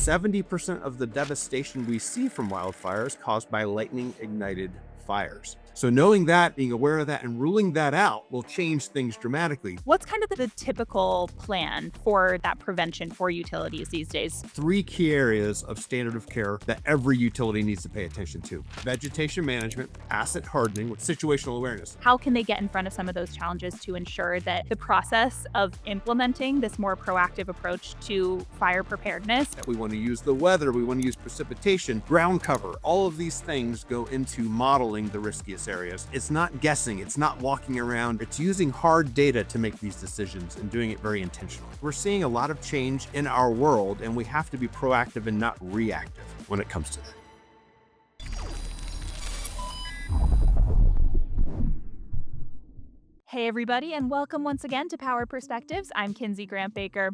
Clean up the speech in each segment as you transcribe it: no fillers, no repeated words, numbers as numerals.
70% of the devastation we see from wildfires caused by lightning-ignited fires. So knowing that, being aware of that, and ruling that out will change things dramatically. What's kind of the typical plan for that prevention for utilities these days? 3 key areas of standard of care that every utility needs to pay attention to: vegetation management, asset hardening with situational awareness. How can they get in front of some of those challenges to ensure that the process of implementing this more proactive approach to fire preparedness? We want to use the weather, we want to use precipitation, ground cover. All of these things go into modeling the riskiest areas. It's not guessing, it's not walking around, it's using hard data to make these decisions and doing it very intentionally. We're seeing a lot of change in our world, and we have to be proactive and not reactive when it comes to that. Hey everybody, and welcome once again to Power Perspectives. I'm Kinsey Grant Baker.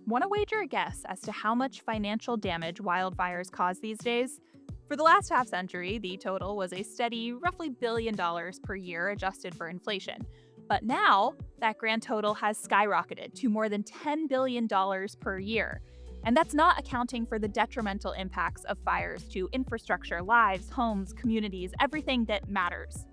Want to wager a guess as to how much financial damage wildfires cause these days? For the last half century, the total was a steady roughly $1 billion per year adjusted for inflation. But now, that grand total has skyrocketed to more than $10 billion per year. And that's not accounting for the detrimental impacts of fires to infrastructure, lives, homes, communities, everything that matters.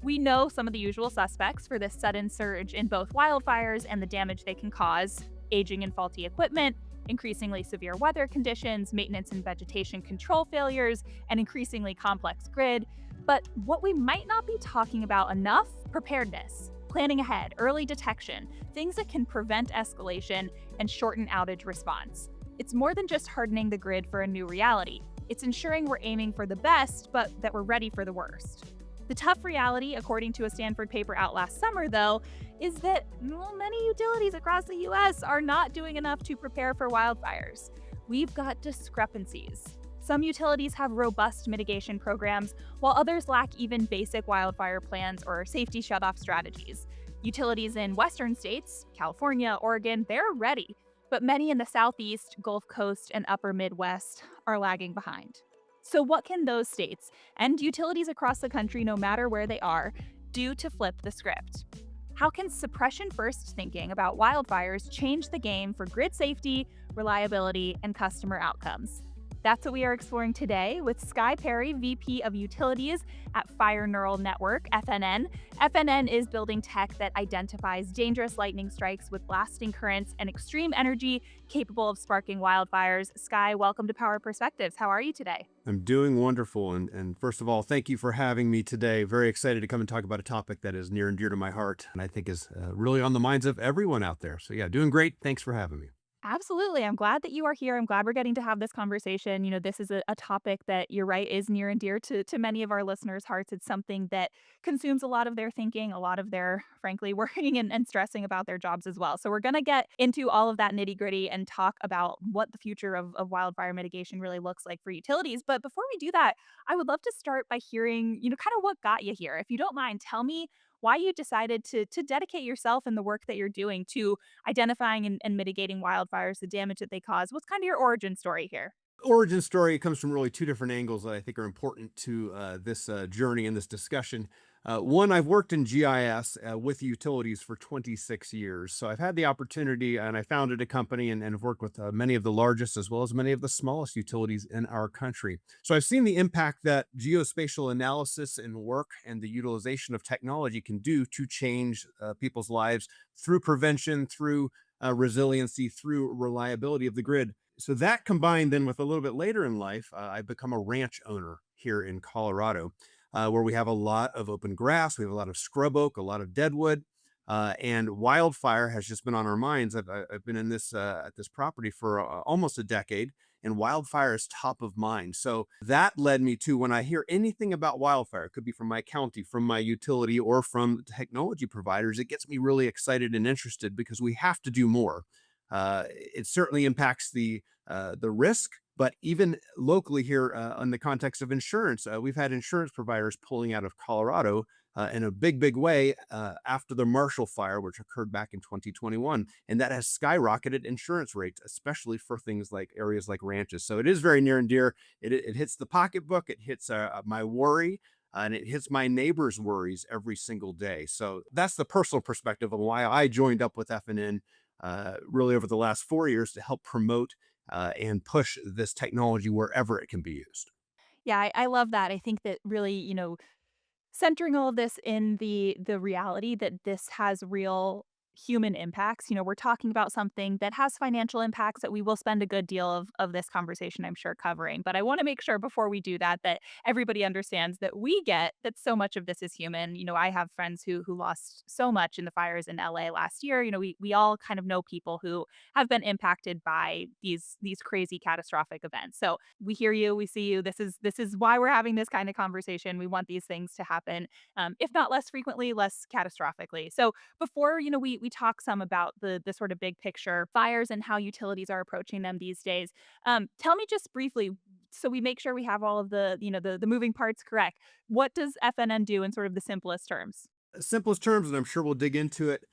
We know some of the usual suspects for this sudden surge in both wildfires and the damage they can cause: aging and faulty equipment, increasingly severe weather conditions, maintenance and vegetation control failures, and increasingly complex grid. But what we might not be talking about enough: preparedness, planning ahead, early detection, things that can prevent escalation and shorten outage response. It's more than just hardening the grid for a new reality. It's ensuring we're aiming for the best, but that we're ready for the worst. The tough reality, according to a Stanford paper out last summer, though, is that many utilities across the US are not doing enough to prepare for wildfires. We've got discrepancies. Some utilities have robust mitigation programs, while others lack even basic wildfire plans or safety shutoff strategies. Utilities in western states, California, Oregon, they're ready, but many in the Southeast, Gulf Coast, and upper Midwest are lagging behind. So what can those states and utilities across the country, no matter where they are, do to flip the script? How can suppression-first thinking about wildfires change the game for grid safety, reliability, and customer outcomes? That's what we are exploring today with Skye Perry, VP of Utilities at Fire Neural Network, FNN. FNN is building tech that identifies dangerous lightning strikes with lasting currents and extreme energy capable of sparking wildfires. Skye, welcome to Power Perspectives. How are you today? I'm doing wonderful. And first of all, thank you for having me today. Very excited to come and talk about a topic that is near and dear to my heart, and I think is really on the minds of everyone out there. So yeah, doing great. Thanks for having me. Absolutely. I'm glad that you are here. I'm glad we're getting to have this conversation. This is a topic that, you're right, is near and dear to many of our listeners' hearts. It's something that consumes a lot of their thinking, a lot of their, frankly, worrying and stressing about their jobs as well. So we're going to get into all of that nitty gritty and talk about what the future of wildfire mitigation really looks like for utilities. But before we do that, I would love to start by hearing, kind of what got you here. If you don't mind, tell me why you decided to dedicate yourself and the work that you're doing to identifying and mitigating wildfires, the damage that they cause. What's kind of your origin story here? Origin story comes from really 2 different angles that I think are important to this journey and this discussion. One, I've worked in GIS with utilities for 26 years. So I've had the opportunity, and I founded a company and have worked with many of the largest as well as many of the smallest utilities in our country. So I've seen the impact that geospatial analysis and work and the utilization of technology can do to change people's lives through prevention, through resiliency, through reliability of the grid. So that combined then with a little bit later in life, I've become a ranch owner here in Colorado, where we have a lot of open grass, we have a lot of scrub oak, a lot of deadwood, and wildfire has just been on our minds. I've been in this at this property for almost a decade, and wildfire is top of mind. So that led me to, when I hear anything about wildfire, it could be from my county, from my utility, or from technology providers, it gets me really excited and interested because we have to do more. It certainly impacts the risk, but even locally here in the context of insurance, we've had insurance providers pulling out of Colorado in a big way after the Marshall Fire, which occurred back in 2021. And that has skyrocketed insurance rates, especially for things like areas like ranches. So it is very near and dear. It hits the pocketbook, it hits my worry, and it hits my neighbors' worries every single day. So that's the personal perspective of why I joined up with FNN really over the last 4 years to help promote and push this technology wherever it can be used. Yeah, I love that. I think that really, centering all of this in the reality that this has real human impacts. We're talking about something that has financial impacts that we will spend a good deal of this conversation, I'm sure, covering. But I want to make sure before we do that that everybody understands that we get that so much of this is human. I have friends who lost so much in the fires in LA last year. We all kind of know people who have been impacted by these crazy catastrophic events. So we hear you, we see you. This is why we're having this kind of conversation. We want these things to happen, if not less frequently, less catastrophically. So before we talk some about the sort of big picture fires and how utilities are approaching them these days. Tell me just briefly, so we make sure we have all of the moving parts correct. What does FNN do in sort of the simplest terms? Simplest terms, and I'm sure we'll dig into it.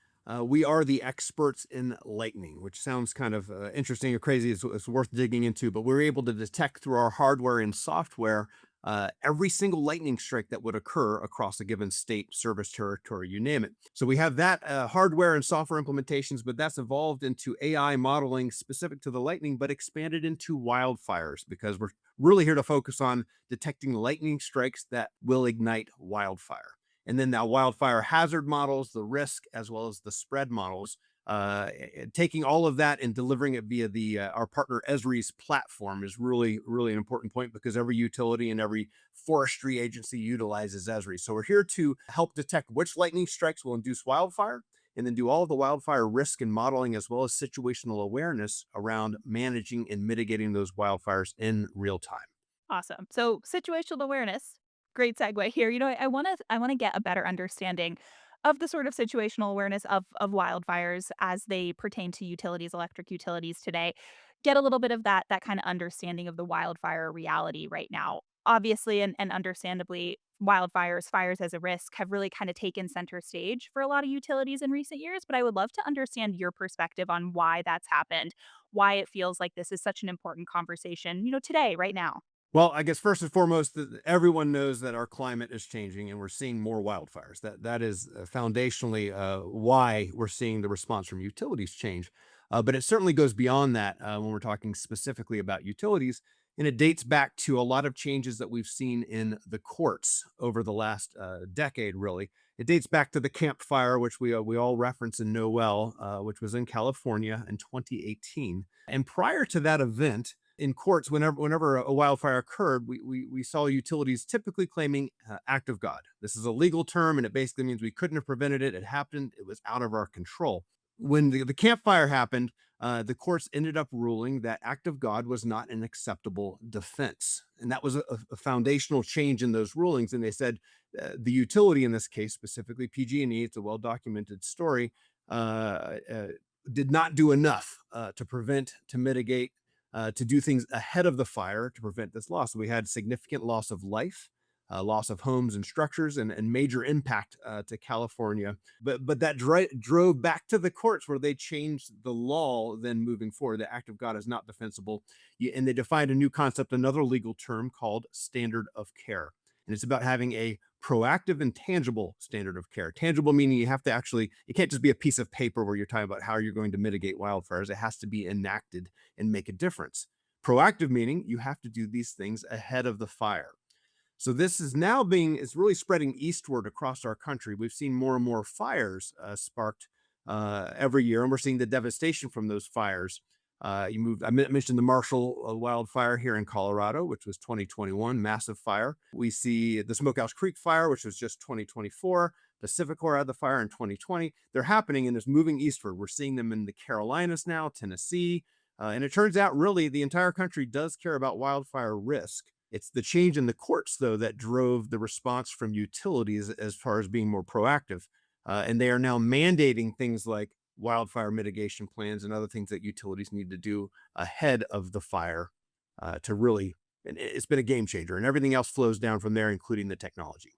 We are the experts in lightning, which sounds kind of interesting or crazy. It's worth digging into, but we're able to detect through our hardware and software every single lightning strike that would occur across a given state, service territory, you name it. So we have that hardware and software implementations, but that's evolved into AI modeling specific to the lightning, but expanded into wildfires because we're really here to focus on detecting lightning strikes that will ignite wildfire. And then now wildfire hazard models, the risk as well as the spread models, taking all of that and delivering it via the our partner Esri's platform is really an important point because every utility and every forestry agency utilizes Esri. So we're here to help detect which lightning strikes will induce wildfire and then do all of the wildfire risk and modeling as well as situational awareness around managing and mitigating those wildfires in real time. Awesome. So situational awareness, great segue here. I want to get a better understanding of the sort of situational awareness of wildfires as they pertain to utilities, electric utilities today. Get a little bit of that kind of understanding of the wildfire reality right now. Obviously and understandably, fires as a risk have really kind of taken center stage for a lot of utilities in recent years. But I would love to understand your perspective on why that's happened, why it feels like this is such an important conversation, today, right now. Well, I guess first and foremost, everyone knows that our climate is changing and we're seeing more wildfires. That is foundationally why we're seeing the response from utilities change. But it certainly goes beyond that when we're talking specifically about utilities, and it dates back to a lot of changes that we've seen in the courts over the last decade. Really, it dates back to the Camp Fire, which we all reference and know well, which was in California in 2018. And prior to that event in courts, whenever a wildfire occurred, we saw utilities typically claiming act of God. This is a legal term, and it basically means we couldn't have prevented it. It happened. It was out of our control. When the campfire happened, the courts ended up ruling that act of God was not an acceptable defense, and that was a foundational change in those rulings. And they said the utility in this case, specifically PG&E, it's a well documented story, uh, uh, did not do enough to prevent, to mitigate, to do things ahead of the fire to prevent this loss. So we had significant loss of life, loss of homes and structures, and major impact to California. But that drove back to the courts where they changed the law. Then moving forward, the act of God is not defensible, and they defined a new concept, another legal term called standard of care. And it's about having a proactive and tangible standard of care. Tangible meaning you have to actually, it can't just be a piece of paper where you're talking about how you're going to mitigate wildfires. It has to be enacted and make a difference. Proactive meaning you have to do these things ahead of the fire. So this is now it's really spreading eastward across our country. We've seen more and more fires sparked every year, and we're seeing the devastation from those fires. I mentioned the Marshall wildfire here in Colorado, which was 2021, massive fire. We see the Smokehouse Creek fire, which was just 2024. Pacific Corps had the fire in 2020. They're happening and it's moving eastward. We're seeing them in the Carolinas now, Tennessee. And it turns out really the entire country does care about wildfire risk. It's the change in the courts, though, that drove the response from utilities as far as being more proactive. And they are now mandating things like wildfire mitigation plans and other things that utilities need to do ahead of the fire to really, and it's been a game changer. And everything else flows down from there, including the technology.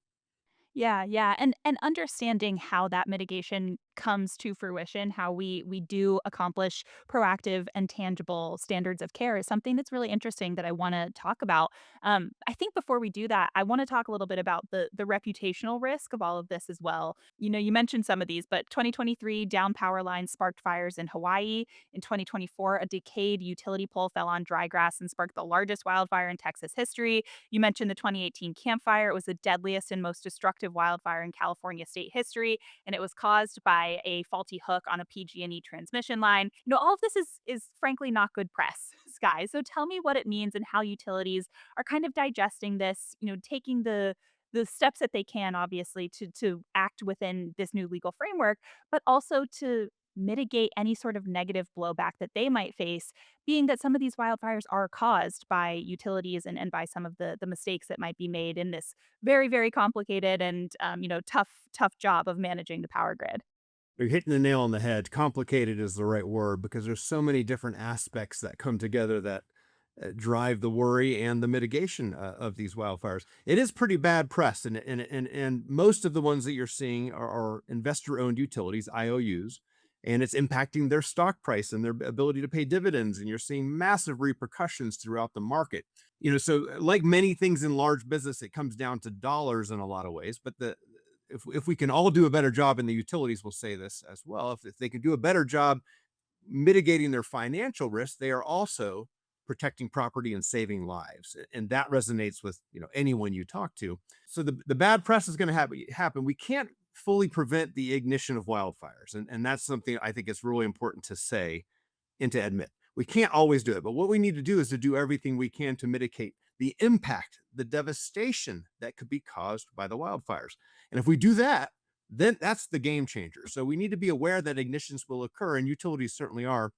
Yeah, yeah, and understanding how that mitigation comes to fruition, how we do accomplish proactive and tangible standards of care is something that's really interesting that I want to talk about. I think before we do that, I want to talk a little bit about the reputational risk of all of this as well. You mentioned some of these, but 2023 down power lines sparked fires in Hawaii. In 2024, a decayed utility pole fell on dry grass and sparked the largest wildfire in Texas history. You mentioned the 2018 Camp Fire. It was the deadliest and most destructive wildfire in California state history, and it was caused by a faulty hook on a PG&E transmission line. All of this is frankly not good press, Skye. So tell me what it means and how utilities are kind of digesting this, taking the steps that they can obviously to act within this new legal framework, but also to mitigate any sort of negative blowback that they might face, being that some of these wildfires are caused by utilities and by some of the mistakes that might be made in this very, very complicated and tough job of managing the power grid. You're hitting the nail on the head. Complicated is the right word because there's so many different aspects that come together that drive the worry and the mitigation of these wildfires. It is pretty bad press, and most of the ones that you're seeing are investor-owned utilities, IOUs, and it's impacting their stock price and their ability to pay dividends. And you're seeing massive repercussions throughout the market. So like many things in large business, it comes down to dollars in a lot of ways. But if we can all do a better job, and the utilities will say this as well, if they can do a better job mitigating their financial risk, they are also protecting property and saving lives. And that resonates with anyone you talk to. So the bad press is going to happen. We can't fully prevent the ignition of wildfires. And that's something I think is really important to say and to admit. We can't always do it, but what we need to do is to do everything we can to mitigate the impact, the devastation that could be caused by the wildfires. And if we do that, then that's the game changer. So we need to be aware that ignitions will occur, and utilities certainly are,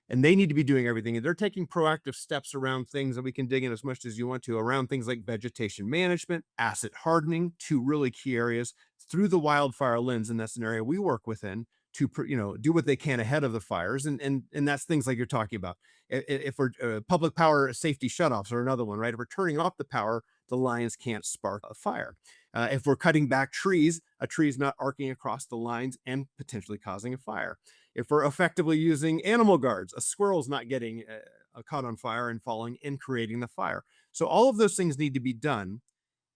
and they need to be doing everything. And they're taking proactive steps around things that we can dig in as much as you want to, around things like vegetation management, asset hardening, two really key areas through the wildfire lens. And that's an area we work within to do what they can ahead of the fires, and that's things like you're talking about. If we're public power safety shutoffs are another one, right? If we're turning off the power, the lines can't spark a fire. If we're cutting back trees, a tree is not arcing across the lines and potentially causing a fire. If we're effectively using animal guards, a squirrel's not getting caught on fire and falling and creating the fire. So all of those things need to be done.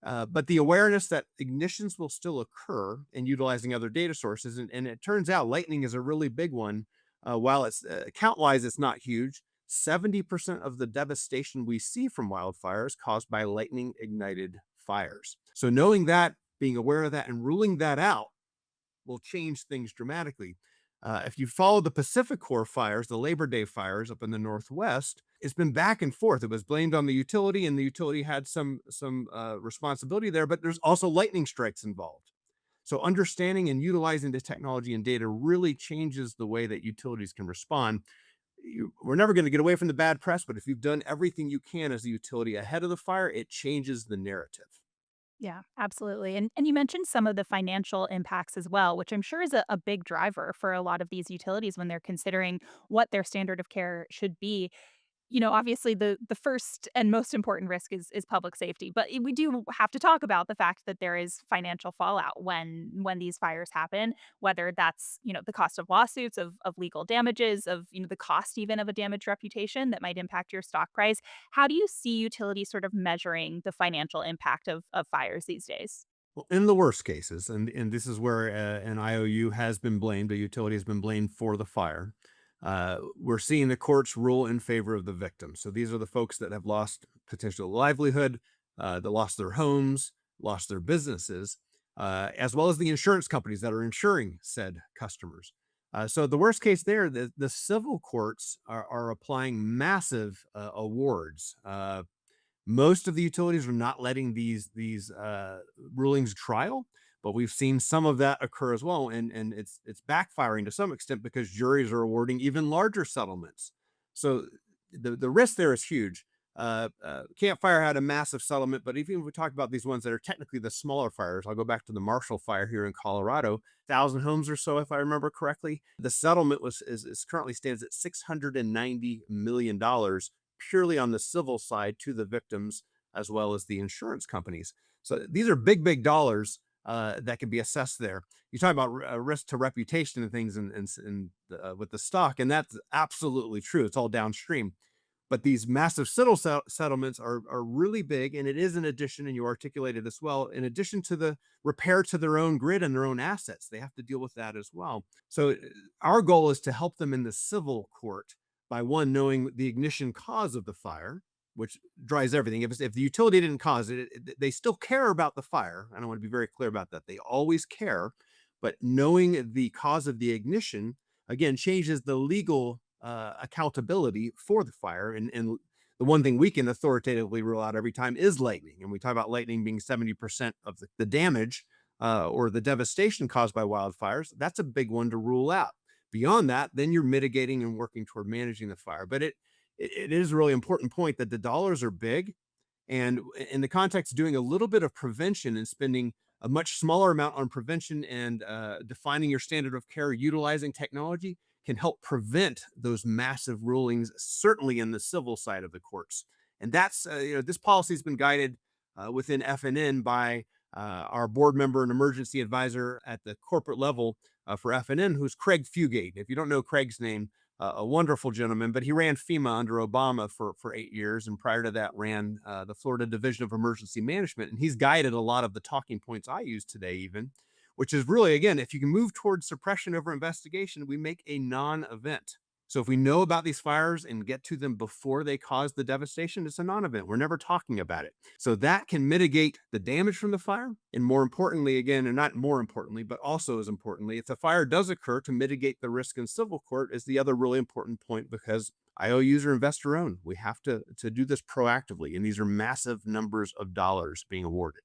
But the awareness that ignitions will still occur, and utilizing other data sources, and it turns out lightning is a really big one. While it's count-wise, it's not huge. 70% of the devastation we see from wildfires caused by lightning-ignited fires. So knowing that, being aware of that, and ruling that out will change things dramatically. If you follow the Pacific Core fires, the Labor Day fires up in the Northwest, it's been back and forth. It was blamed on the utility, and the utility had some responsibility there, but there's also lightning strikes involved. So understanding and utilizing the technology and data really changes the way that utilities can respond. We're never going to get away from the bad press, but if you've done everything you can as a utility ahead of the fire, it changes the narrative. Yeah, absolutely. And you mentioned some of the financial impacts as well, which I'm sure is a big driver for a lot of these utilities when they're considering what their standard of care should be. Obviously the first and most important risk is public safety, but we do have to talk about the fact that there is financial fallout when these fires happen, whether that's, the cost of lawsuits, of legal damages, of, the cost even of a damaged reputation that might impact your stock price. How do you see utilities sort of measuring the financial impact of fires these days? Well, in the worst cases, and this is where an IOU has been blamed, a utility has been blamed for the fire. We're seeing the courts rule in favor of the victims. So these are the folks that have lost potential livelihood, that lost their homes, lost their businesses, as well as the insurance companies that are insuring said customers. So the worst case there, the civil courts are applying massive awards. Most of the utilities are not letting these rulings trial, but we've seen some of that occur as well, and it's backfiring to some extent because juries are awarding even larger settlements. So the risk there is huge. Campfire had a massive settlement, but even if we talk about these ones that are technically the smaller fires, I'll go back to the Marshall Fire here in Colorado, 1,000 homes or so, if I remember correctly. The settlement is currently stands at $690 million purely on the civil side to the victims as well as the insurance companies. So these are big, big dollars. that can be assessed there. You talk about risk to reputation and things, and with the stock, and that's absolutely true. It's all downstream. But these massive settlements are really big, and it is in addition, and you articulated this well, in addition to the repair to their own grid and their own assets, they have to deal with that as well. So our goal is to help them in the civil court by one, knowing the ignition cause of the fire, which drives everything. If the utility didn't cause it, they still care about the fire. And I want to be very clear about that. They always care, but knowing the cause of the ignition again changes the legal accountability for the fire. And the one thing we can authoritatively rule out every time is lightning. And we talk about lightning being 70% of the damage or the devastation caused by wildfires. That's a big one to rule out. Beyond that, then you're mitigating and working toward managing the fire. But it is a really important point that the dollars are big. And in the context of doing a little bit of prevention and spending a much smaller amount on prevention and defining your standard of care, utilizing technology can help prevent those massive rulings, certainly in the civil side of the courts. And that's, this policy has been guided within FNN by our board member and emergency advisor at the corporate level for FNN, who's Craig Fugate. If you don't know Craig's name, a wonderful gentleman, but he ran FEMA under Obama for 8 years. And prior to that ran the Florida Division of Emergency Management. And he's guided a lot of the talking points I use today even, which is really, again, if you can move towards suppression over investigation, we make a non-event. So if we know about these fires and get to them before they cause the devastation, it's a non-event. We're never talking about it. So that can mitigate the damage from the fire. And more importantly, again, and not more importantly, but also as importantly, if the fire does occur, to mitigate the risk in civil court is the other really important point, because IOUs are investor owned. We have to do this proactively. And these are massive numbers of dollars being awarded.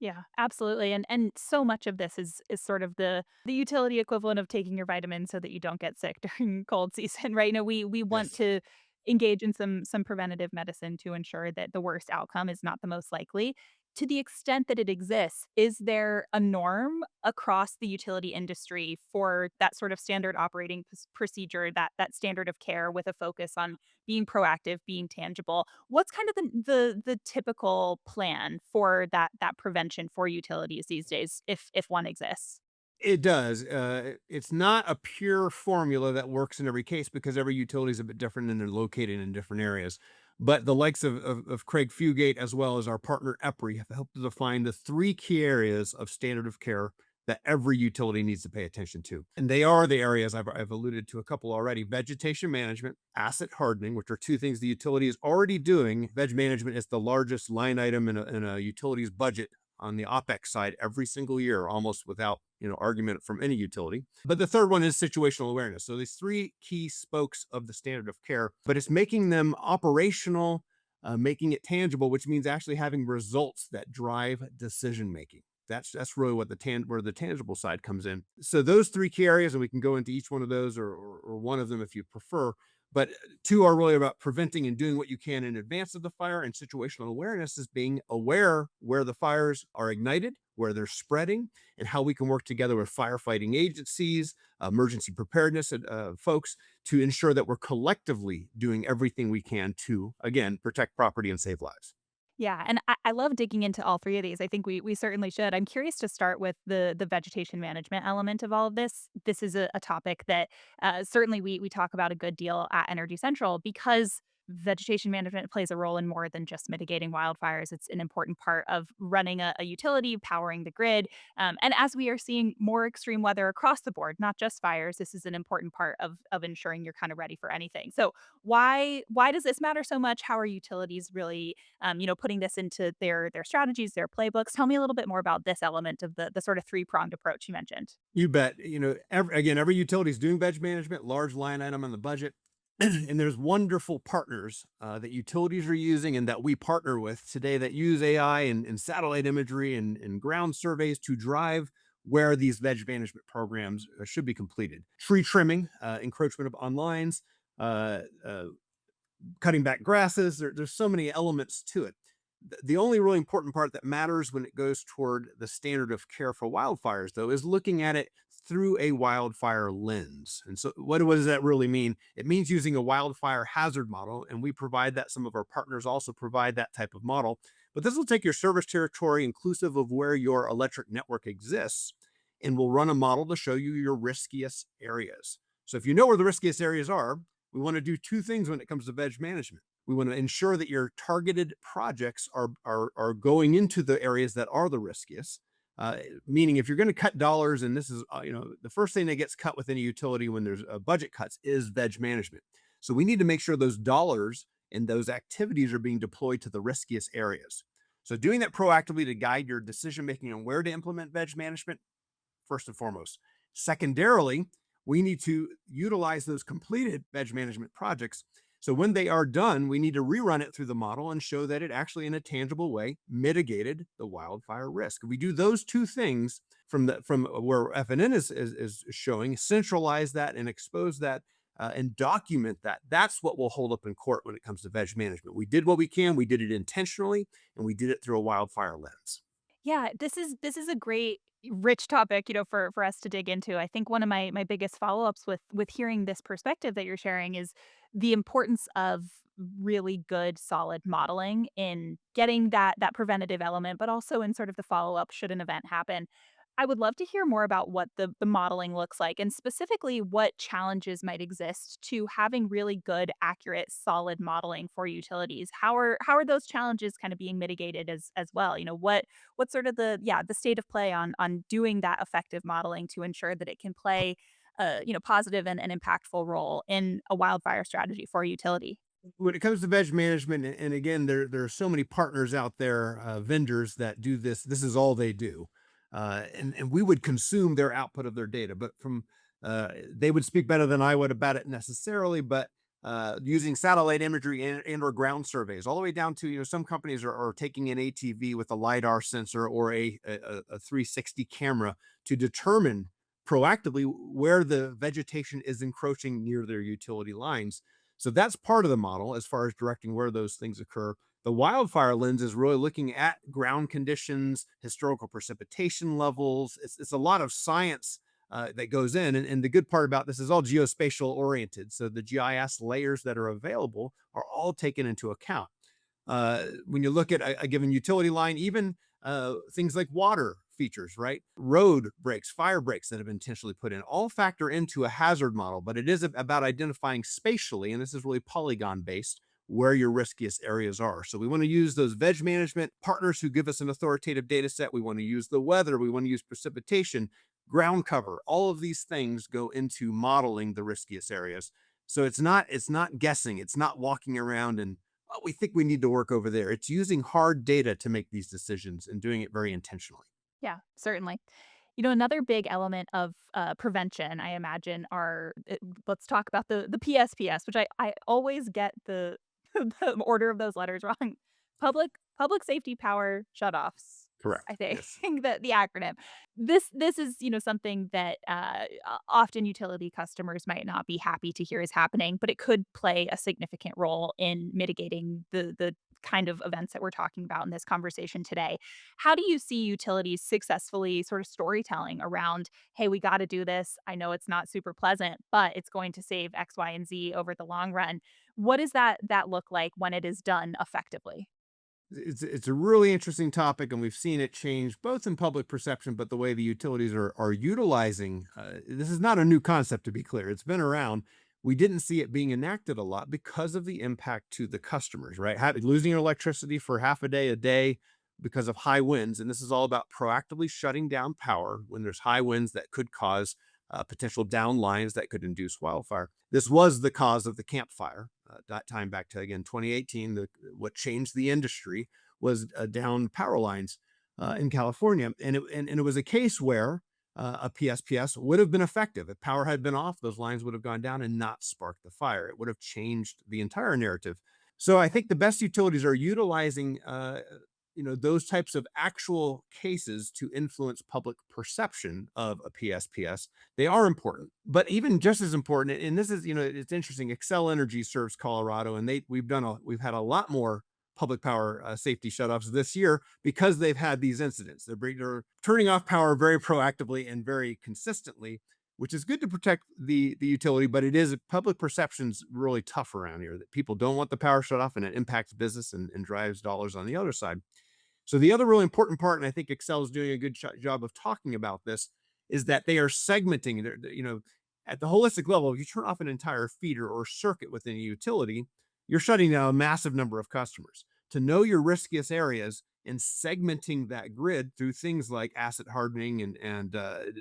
Yeah, absolutely. And so much of this is sort of the utility equivalent of taking your vitamins so that you don't get sick during cold season, right? You know, we want Yes. to engage in some preventative medicine to ensure that the worst outcome is not the most likely. To the extent that it exists, is there a norm across the utility industry for that sort of standard operating procedure, that standard of care with a focus on being proactive, being tangible? What's kind of the typical plan for that prevention for utilities these days, if one exists? It does. It's not a pure formula that works in every case because every utility is a bit different and they're located in different areas. But the likes of Craig Fugate, as well as our partner EPRI, have helped to define the three key areas of standard of care that every utility needs to pay attention to. And they are the areas I've alluded to a couple already: vegetation management, asset hardening, which are two things the utility is already doing. Veg management is the largest line item in a utility's budget on the OpEx side every single year, almost without argument from any utility. But the third one is situational awareness. So these three key spokes of the standard of care, but it's making them operational, making it tangible, which means actually having results that drive decision making. That's really what where the tangible side comes in. So those three key areas, and we can go into each one of those or one of them if you prefer. But two are really about preventing and doing what you can in advance of the fire, and situational awareness is being aware where the fires are ignited, where they're spreading, and how we can work together with firefighting agencies, emergency preparedness folks, to ensure that we're collectively doing everything we can to, again, protect property and save lives. Yeah, and I love digging into all 3 of these. I think we certainly should. I'm curious to start with the vegetation management element of all of this. This is a topic that, certainly we talk about a good deal at Energy Central because vegetation management plays a role in more than just mitigating wildfires. It's an important part of running a utility, powering the grid, and as we are seeing more extreme weather across the board, not just fires, this is an important part of ensuring you're kind of ready for anything. So why does this matter so much? How are utilities really putting this into their strategies, their playbooks? Tell me a little bit more about this element of the sort of three-pronged approach you mentioned. You bet. Every utility is doing veg management, large line item on the budget. And there's wonderful partners that utilities are using and that we partner with today that use AI and satellite imagery and ground surveys to drive where these veg management programs should be completed. Tree trimming, encroachment on lines, uh, uh, cutting back grasses. There's so many elements to it. The only really important part that matters when it goes toward the standard of care for wildfires, though, is looking at it through a wildfire lens. And so what does that really mean? It means using a wildfire hazard model, and we provide that. Some of our partners also provide that type of model. But this will take your service territory, inclusive of where your electric network exists, and will run a model to show you your riskiest areas. So if you know where the riskiest areas are, we want to do two things when it comes to veg management. We want to ensure that your targeted projects are going into the areas that are the riskiest. Meaning, if you're going to cut dollars, and this is the first thing that gets cut within a utility when there's budget cuts is veg management. So we need to make sure those dollars and those activities are being deployed to the riskiest areas. So doing that proactively to guide your decision making on where to implement veg management, first and foremost. Secondarily, we need to utilize those completed veg management projects. So when they are done, we need to rerun it through the model and show that it actually, in a tangible way, mitigated the wildfire risk. If we do those two things from where FNN is showing, centralize that and expose that and document that. That's what will hold up in court when it comes to veg management. We did what we can. We did it intentionally, and we did it through a wildfire lens. Yeah, this is a great rich topic, for us to dig into. I think one of my biggest follow-ups with hearing this perspective that you're sharing is the importance of really good solid modeling in getting that preventative element, but also in sort of the follow-up should an event happen. I would love to hear more about what the modeling looks like and specifically what challenges might exist to having really good, accurate, solid modeling for utilities. How are those challenges kind of being mitigated as well? What's sort of the state of play on doing that effective modeling to ensure that it can play positive and impactful role in a wildfire strategy for a utility. When it comes to veg management, and again, there are so many partners out there, vendors that do this. This is all they do, and we would consume their output of their data. But they would speak better than I would about it necessarily. But using satellite imagery and or ground surveys, all the way down to some companies are taking an ATV with a lidar sensor or a 360 camera to determine proactively where the vegetation is encroaching near their utility lines. So that's part of the model as far as directing where those things occur. The wildfire lens is really looking at ground conditions, historical precipitation levels. It's a lot of science that goes in. And the good part about this is all geospatial oriented. So the GIS layers that are available are all taken into account. When you look at a given utility line, even things like water features, right? Road breaks, fire breaks that have been intentionally put in, all factor into a hazard model, but it is about identifying spatially, and this is really polygon based, where your riskiest areas are. So we want to use those veg management partners who give us an authoritative data set. We want to use the weather. We want to use precipitation, ground cover. All of these things go into modeling the riskiest areas. So it's not guessing. It's not walking around and oh, we think we need to work over there. It's using hard data to make these decisions and doing it very intentionally. Yeah, certainly. Another big element of prevention, I imagine, let's talk about the PSPS, which I always get the the order of those letters wrong. Public Safety Power Shutoffs. I Correct. think Yes. that the acronym. This is something that often utility customers might not be happy to hear is happening, but it could play a significant role in mitigating the kind of events that we're talking about in this conversation today. How do you see utilities successfully sort of storytelling around, hey, we got to do this. I know it's not super pleasant, but it's going to save X, Y, and Z over the long run. What does that look like when it is done effectively? It's a really interesting topic, and we've seen it change both in public perception, but the way the utilities are utilizing. This is not a new concept, to be clear. It's been around. We didn't see it being enacted a lot because of the impact to the customers, right? Losing your electricity for half a day because of high winds, and this is all about proactively shutting down power when there's high winds that could cause potential down lines that could induce wildfire. This was the cause of the campfire. That time back to again 2018. What changed the industry was down power lines in California, and it was a case where a PSPS would have been effective if power had been off. Those lines would have gone down and not sparked the fire. It would have changed the entire narrative. So I think the best utilities are utilizing those types of actual cases to influence public perception of a PSPS. They are important, but even just as important, and this is it's interesting. Excel Energy serves Colorado, and we've had a lot more public power safety shutoffs this year because they've had these incidents. They're turning off power very proactively and very consistently, which is good to protect the utility, but it is public perception's really tough around here that people don't want the power shut off and it impacts business and drives dollars on the other side. So the other really important part, and I think Excel is doing a good job of talking about this, is that they are segmenting. At the holistic level, if you turn off an entire feeder or circuit within a utility, you're shutting down a massive number of customers. To know your riskiest areas and segmenting that grid through things like asset hardening and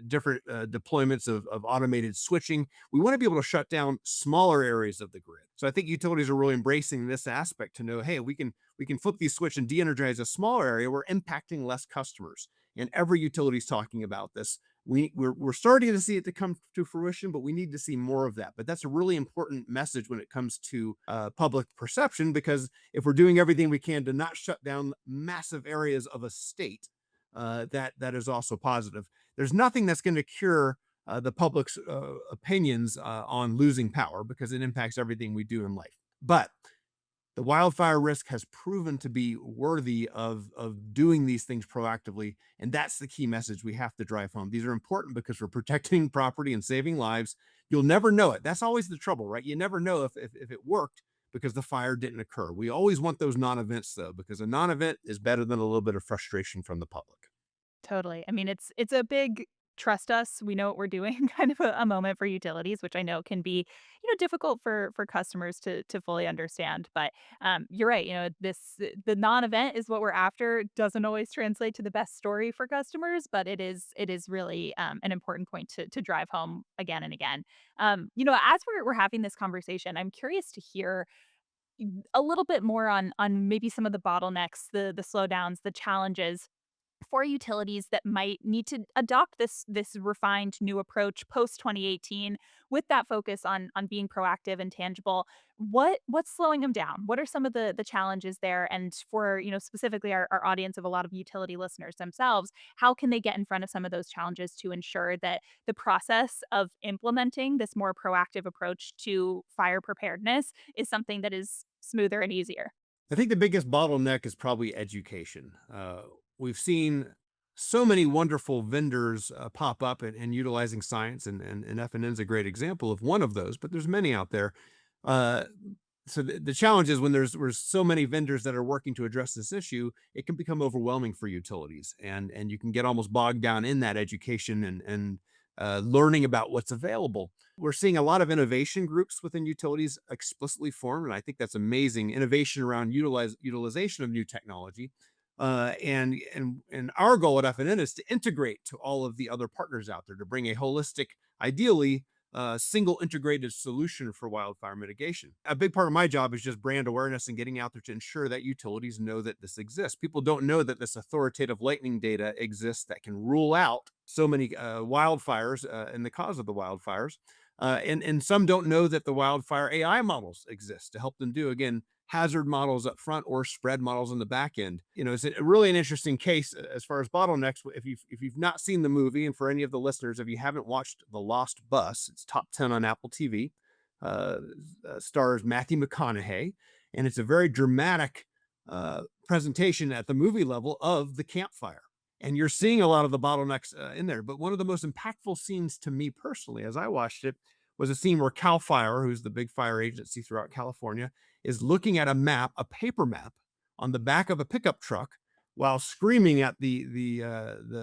different deployments of automated switching, we want to be able to shut down smaller areas of the grid. So I think utilities are really embracing this aspect to know, hey, we can flip these switch and de-energize a smaller area. We're impacting less customers, and every utility is talking about this. We're starting to see it to come to fruition, but we need to see more of that. But that's a really important message when it comes to public perception, because if we're doing everything we can to not shut down massive areas of a state, that is also positive. There's nothing that's going to cure the public's opinions on losing power, because it impacts everything we do in life. But the wildfire risk has proven to be worthy of doing these things proactively, and that's the key message we have to drive home. These are important because we're protecting property and saving lives. You'll never know it. That's always the trouble, right? You never know if it worked because the fire didn't occur. We always want those non-events, though, because a non-event is better than a little bit of frustration from the public. Totally. I mean, it's a big trust us, we know what we're doing kind of a moment for utilities, which I know can be, difficult for customers to fully understand. But you're right. The non-event is what we're after. Doesn't always translate to the best story for customers, but it is really an important point to drive home again and again. As we're having this conversation, I'm curious to hear a little bit more on maybe some of the bottlenecks, the slowdowns, the challenges for utilities that might need to adopt this refined new approach post 2018 with that focus on being proactive and tangible. What's slowing them down? What are some of the challenges there? And for specifically our audience of a lot of utility listeners themselves, how can they get in front of some of those challenges to ensure that the process of implementing this more proactive approach to fire preparedness is something that is smoother and easier? I think the biggest bottleneck is probably education. We've seen so many wonderful vendors pop up and utilizing science, and FNN is a great example of one of those, but there's many out there. Uh, so the challenge is when there's so many vendors that are working to address this issue, it can become overwhelming for utilities, and you can get almost bogged down in that education and learning about what's available. We're seeing a lot of innovation groups within utilities explicitly formed, and I think that's amazing. Innovation around utilization of new technology, and our goal at FNN is to integrate to all of the other partners out there to bring a holistic, ideally single integrated solution for wildfire mitigation. A big part of my job is just brand awareness and getting out there to ensure that utilities know that this exists. People don't know that this authoritative lightning data exists that can rule out so many wildfires and the cause of the wildfires. And some don't know that the wildfire AI models exist to help them do, again, hazard models up front or spread models on the back end. It's really an interesting case as far as bottlenecks. If you've not seen the movie, and for any of the listeners, if you haven't watched The Lost Bus, it's top 10 on Apple TV. Uh, Stars Matthew McConaughey, and it's a very dramatic presentation at the movie level of the campfire. And you're seeing a lot of the bottlenecks in there. But one of the most impactful scenes to me personally, as I watched it, was a scene where Cal Fire, who's the big fire agency throughout California, is looking at a map, a paper map, on the back of a pickup truck while screaming at the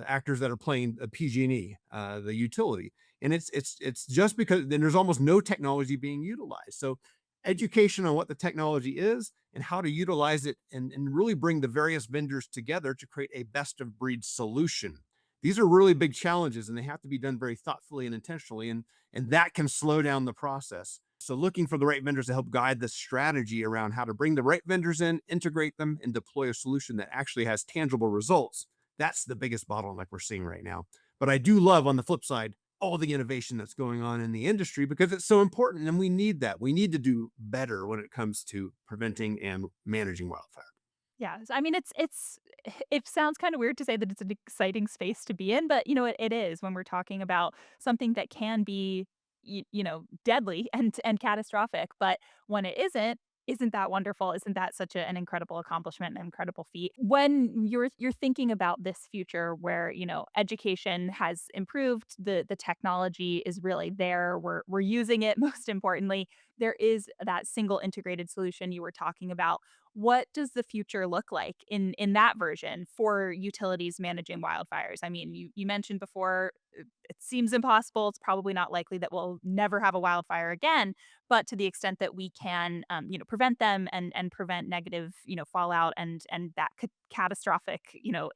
actors that are playing PG&E, the utility. And it's just because then there's almost no technology being utilized. So education on what the technology is and how to utilize it, and really bring the various vendors together to create a best of breed solution. These are really big challenges, and they have to be done very thoughtfully and intentionally, and that can slow down the process. So looking for the right vendors to help guide the strategy around how to bring the right vendors in, integrate them, and deploy a solution that actually has tangible results. That's the biggest bottleneck we're seeing right now. But I do love, on the flip side, all the innovation that's going on in the industry, because it's so important, and we need that. We need to do better when it comes to preventing and managing wildfire. Yes, I mean, it sounds kinda weird to say that it's an exciting space to be in, but, it is when we're talking about something that can be, deadly and catastrophic, but when it isn't, Isn't that wonderful? Isn't that such an incredible accomplishment, an incredible feat? When you're thinking about this future where, education has improved, the technology is really there, we're using it most importantly, there is that single integrated solution you were talking about. What does the future look like in that version for utilities managing wildfires? I mean, you mentioned before it seems impossible. It's probably not likely that we'll never have a wildfire again, but to the extent that we can, prevent them and prevent negative, fallout and that catastrophic,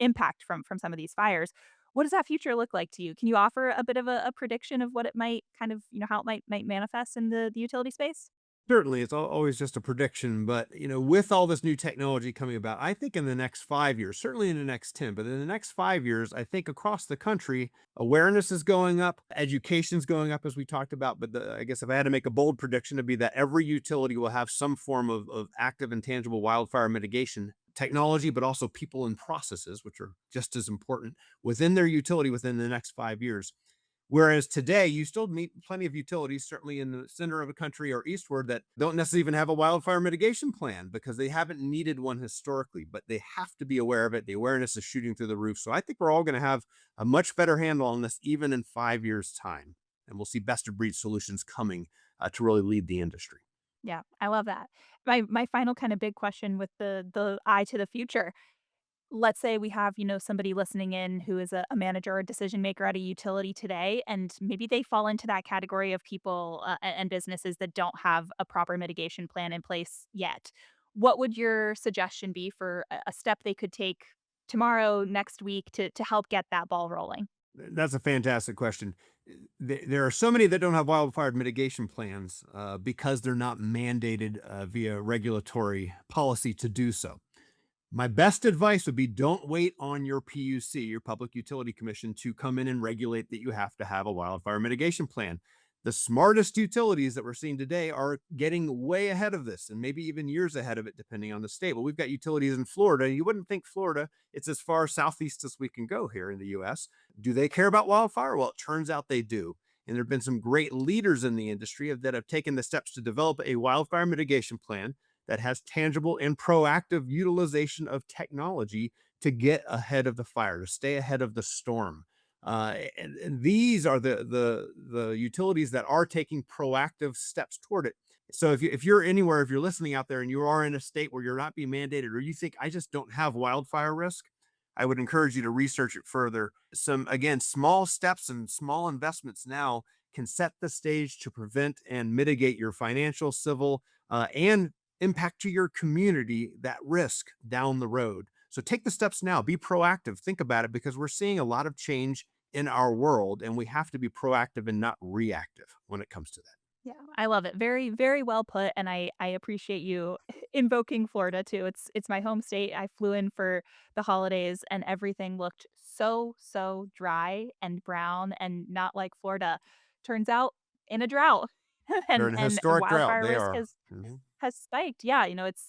impact from some of these fires. What does that future look like to you? Can you offer a bit of a prediction of what it might kind of, how it might manifest in the utility space? Certainly, it's always just a prediction, but with all this new technology coming about, I think in the next 5 years, certainly in the next 10, but in the next 5 years, I think across the country, awareness is going up, education's going up, as we talked about. But I guess if I had to make a bold prediction, it'd be that every utility will have some form of active and tangible wildfire mitigation technology, but also people and processes, which are just as important within their utility within the next 5 years. Whereas today, you still meet plenty of utilities, certainly in the center of a country or eastward, that don't necessarily even have a wildfire mitigation plan because they haven't needed one historically, but they have to be aware of it. The awareness is shooting through the roof. So I think we're all going to have a much better handle on this even in 5 years' time. And we'll see best of breed solutions coming to really lead the industry. Yeah, I love that. My final kind of big question with the eye to the future. Let's say we have, somebody listening in who is a manager or decision maker at a utility today, and maybe they fall into that category of people and businesses that don't have a proper mitigation plan in place yet. What would your suggestion be for a step they could take tomorrow, next week to help get that ball rolling? That's a fantastic question. There are so many that don't have wildfire mitigation plans because they're not mandated via regulatory policy to do so. My best advice would be don't wait on your PUC, your Public Utility Commission, to come in and regulate that you have to have a wildfire mitigation plan. The smartest utilities that we're seeing today are getting way ahead of this and maybe even years ahead of it, depending on the state. Well, we've got utilities in Florida. You wouldn't think Florida, it's as far southeast as we can go here in the US. Do they care about wildfire? Well, it turns out they do. And there have been some great leaders in the industry that have taken the steps to develop a wildfire mitigation plan that has tangible and proactive utilization of technology to get ahead of the fire, to stay ahead of the storm. And these are the utilities that are taking proactive steps toward it. So if you're anywhere, if you're listening out there and you are in a state where you're not being mandated, or you think I just don't have wildfire risk, I would encourage you to research it further. Some, again, small steps and small investments now can set the stage to prevent and mitigate your financial, civil, and impact to your community, that risk down the road. So take the steps now, be proactive, think about it, because we're seeing a lot of change in our world and we have to be proactive and not reactive when it comes to that. Yeah, I love it. Very, very well put, and I appreciate you invoking Florida too. It's my home state. I flew in for the holidays, and everything looked so dry and brown and not like Florida. Turns out in a drought, They're and in a and historic drought. wildfire They risk are. Mhm. has spiked. Yeah,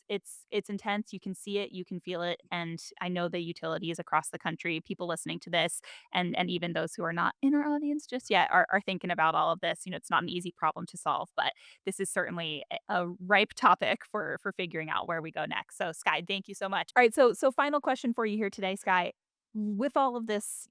it's intense. You can see it, you can feel it, and I know the utilities across the country, people listening to this, and even those who are not in our audience just yet are thinking about all of this. It's not an easy problem to solve, but this is certainly a ripe topic for figuring out where we go next. So, Sky, thank you so much. All right, so final question for you here today, Sky. With all of this,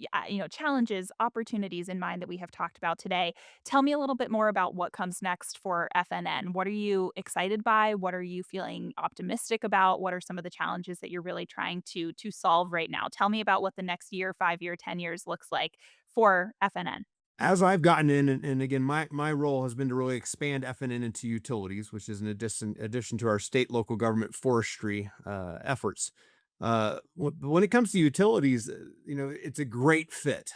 challenges, opportunities in mind that we have talked about today, tell me a little bit more about what comes next for FNN. What are you excited by? What are you feeling optimistic about? What are some of the challenges that you're really trying to solve right now? Tell me about what the next year, 5 year, 10 years looks like for FNN. As I've gotten in, and again, my role has been to really expand FNN into utilities, which is an addition to our state, local government forestry efforts. When it comes to utilities, it's a great fit.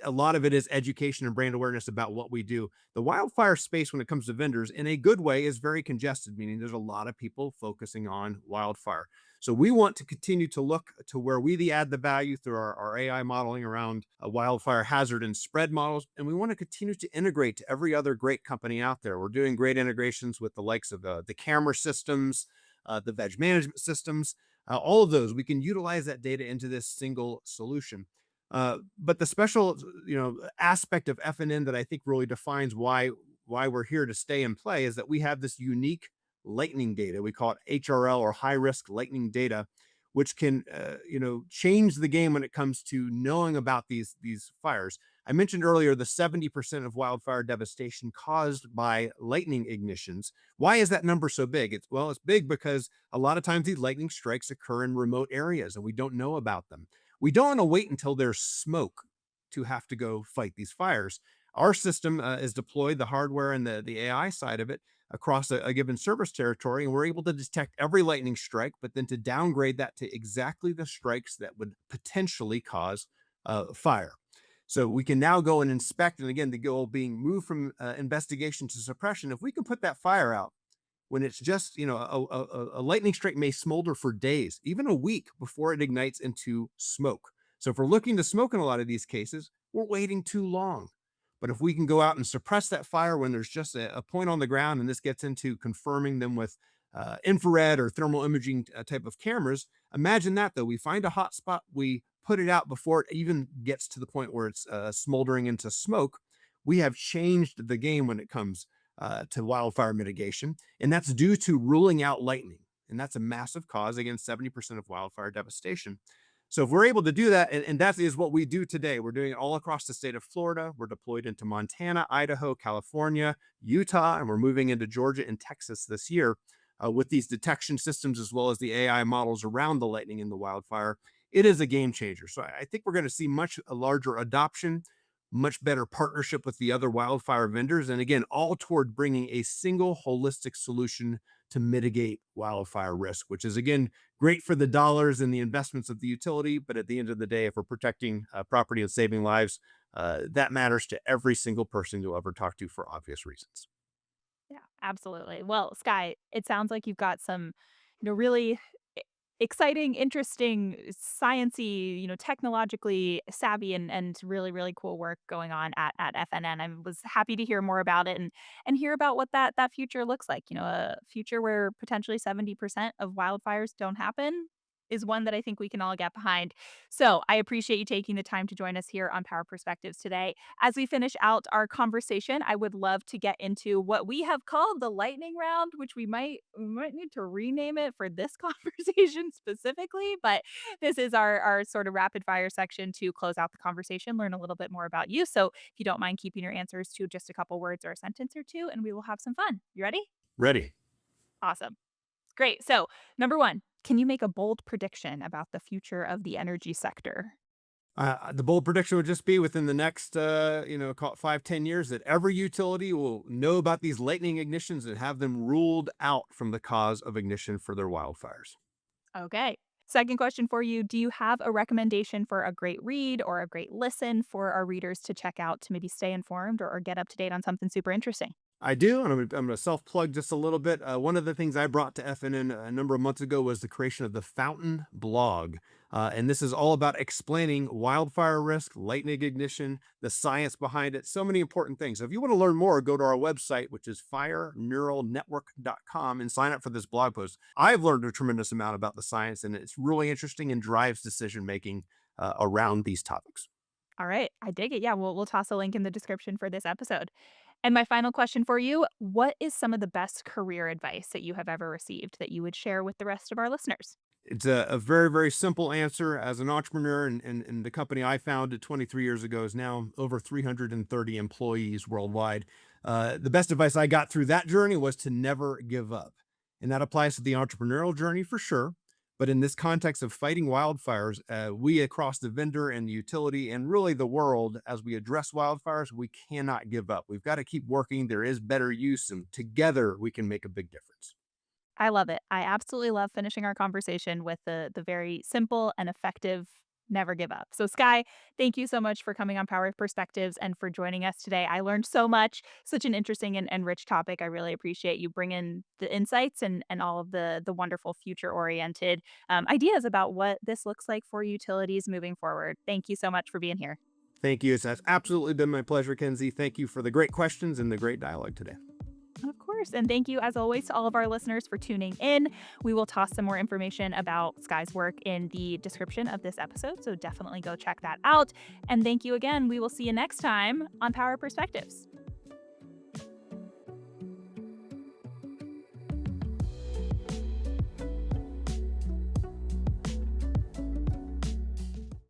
A lot of it is education and brand awareness about what we do. The wildfire space, when it comes to vendors, in a good way, is very congested, meaning there's a lot of people focusing on wildfire. So we want to continue to look to where we add the value through our AI modeling around wildfire hazard and spread models. And we want to continue to integrate to every other great company out there. We're doing great integrations with the likes of the camera systems, the veg management systems, all of those. We can utilize that data into this single solution. But the special, aspect of FNN that I think really defines why we're here to stay and play is that we have this unique lightning data. We call it HRL, or high risk lightning data, which can change the game when it comes to knowing about these fires. I mentioned earlier the 70% of wildfire devastation caused by lightning ignitions. Why is that number so big? It's big because a lot of times these lightning strikes occur in remote areas and we don't know about them. We don't want to wait until there's smoke to have to go fight these fires. Our system is deployed, the hardware and the AI side of it, across a given service territory, and we're able to detect every lightning strike, but then to downgrade that to exactly the strikes that would potentially cause fire. So we can now go and inspect, and again, the goal being moved from investigation to suppression. If we can put that fire out when it's just, a lightning strike may smolder for days, even a week before it ignites into smoke. So if we're looking to smoke in a lot of these cases, we're waiting too long. But if we can go out and suppress that fire when there's just a point on the ground, and this gets into confirming them with infrared or thermal imaging type of cameras, imagine that though. We find a hot spot, we put it out before it even gets to the point where it's smoldering into smoke. We have changed the game when it comes to wildfire mitigation, and that's due to ruling out lightning. And that's a massive cause, again, 70% of wildfire devastation. So if we're able to do that, and that is what we do today, we're doing it all across the state of Florida. We're deployed into Montana, Idaho, California, Utah, and we're moving into Georgia and Texas this year with these detection systems as well as the AI models around the lightning and the wildfire. It is a game changer. So I think we're going to see much larger adoption, much better partnership with the other wildfire vendors, and again, all toward bringing a single holistic solution to mitigate wildfire risk, which is again great for the dollars and the investments of the utility. But at the end of the day, if we're protecting property and saving lives, that matters to every single person you'll ever talk to for obvious reasons. Yeah, absolutely. Well, Skye, it sounds like you've got some, really e- exciting, interesting, sciency, technologically savvy and really, really cool work going on at FNN. I was happy to hear more about it and hear about what that future looks like. A future where potentially 70% of wildfires don't happen is one that I think we can all get behind. So I appreciate you taking the time to join us here on Power Perspectives today. As we finish out our conversation, I would love to get into what we have called the lightning round, which we might need to rename it for this conversation specifically. But this is our sort of rapid fire section to close out the conversation, learn a little bit more about you. So if you don't mind keeping your answers to just a couple words or a sentence or two, and we will have some fun. You ready? Ready. Awesome. Great. So, number one, can you make a bold prediction about the future of the energy sector? The bold prediction would just be within the next, call it 5, 10 years, that every utility will know about these lightning ignitions and have them ruled out from the cause of ignition for their wildfires. Okay. Second question for you. Do you have a recommendation for a great read or a great listen for our readers to check out to maybe stay informed or get up to date on something super interesting? I do, and I'm gonna self plug just a little bit. One of the things I brought to FNN a number of months ago was the creation of the Fountain blog, and this is all about explaining wildfire risk, lightning ignition, the science behind it, so many important things. So if you want to learn more, go to our website, which is fireneuralnetwork.com, and sign up for this blog post. I've learned a tremendous amount about the science, and it's really interesting and drives decision making around these topics. All right. I dig it. Yeah, we'll toss a link in the description for this episode. And my final question for you, what is some of the best career advice that you have ever received that you would share with the rest of our listeners? It's a very, very simple answer. As an entrepreneur, and the company I founded 23 years ago is now over 330 employees worldwide. The best advice I got through that journey was to never give up. And that applies to the entrepreneurial journey for sure. But in this context of fighting wildfires, we across the vendor and the utility and really the world, as we address wildfires, we cannot give up. We've got to keep working. There is better use, and together we can make a big difference. I love it. I absolutely love finishing our conversation with the very simple and effective never give up. So Skye, thank you so much for coming on Power Perspectives and for joining us today. I learned so much, such an interesting and rich topic. I really appreciate you bringing the insights and all of the wonderful future oriented ideas about what this looks like for utilities moving forward. Thank you so much for being here. Thank you. It's absolutely been my pleasure, Kenzie. Thank you for the great questions and the great dialogue today. Of course. And thank you, as always, to all of our listeners for tuning in. We will toss some more information about Skye's work in the description of this episode. So definitely go check that out. And thank you again. We will see you next time on Power Perspectives.